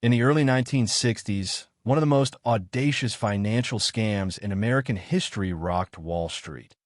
In the early 1960s, one of the most audacious financial scams in American history rocked Wall Street.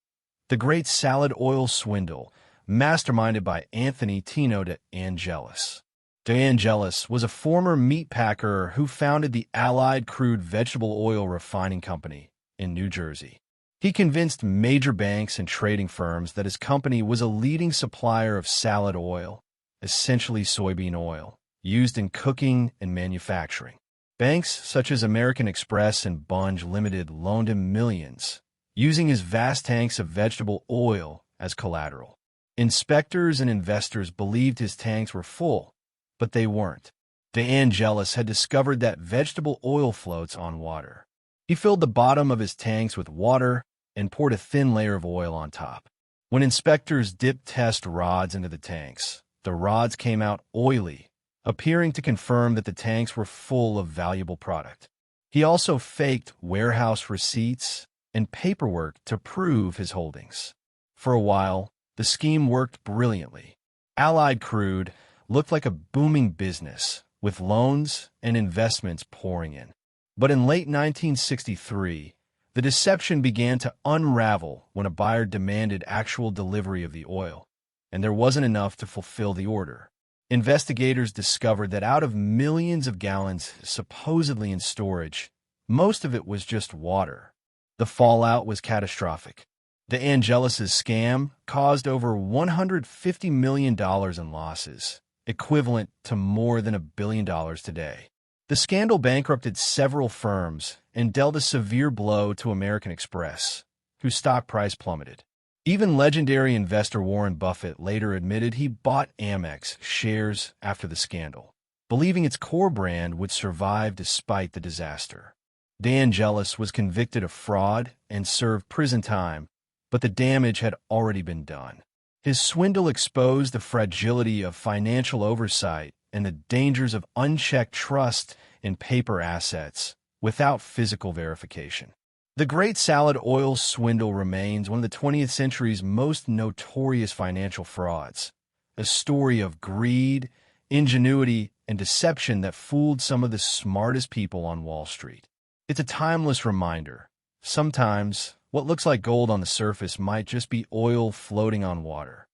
The Great Salad Oil Swindle, masterminded by Anthony Tino de Angelis. De Angelis was a former meat packer who founded the Allied Crude Vegetable Oil Refining Company in New Jersey. He convinced major banks and trading firms that his company was a leading supplier of salad oil, essentially soybean oil, used in cooking and manufacturing. Banks such as American Express and Bunge Limited loaned him millions, using his vast tanks of vegetable oil as collateral. Inspectors and investors believed his tanks were full, but they weren't. De Angelis had discovered that vegetable oil floats on water. He filled the bottom of his tanks with water and poured a thin layer of oil on top. When inspectors dipped test rods into the tanks, the rods came out oily, appearing to confirm that the tanks were full of valuable product. He also faked warehouse receipts and paperwork to prove his holdings. For a while, the scheme worked brilliantly. Allied Crude looked like a booming business, with loans and investments pouring in. But in late 1963, the deception began to unravel when a buyer demanded actual delivery of the oil, and there wasn't enough to fulfill the order. Investigators discovered that out of millions of gallons supposedly in storage, most of it was just water. The fallout was catastrophic. De Angelis' scam caused over $150 million in losses, equivalent to more than $1 billion today. The scandal bankrupted several firms and dealt a severe blow to American Express, whose stock price plummeted. Even legendary investor Warren Buffett later admitted he bought Amex shares after the scandal, believing its core brand would survive despite the disaster. De Angelis was convicted of fraud and served prison time, but the damage had already been done. His swindle exposed the fragility of financial oversight and the dangers of unchecked trust in paper assets without physical verification. The Great Salad Oil Swindle remains one of the 20th century's most notorious financial frauds, a story of greed, ingenuity, and deception that fooled some of the smartest people on Wall Street. It's a timeless reminder. Sometimes, what looks like gold on the surface might just be oil floating on water.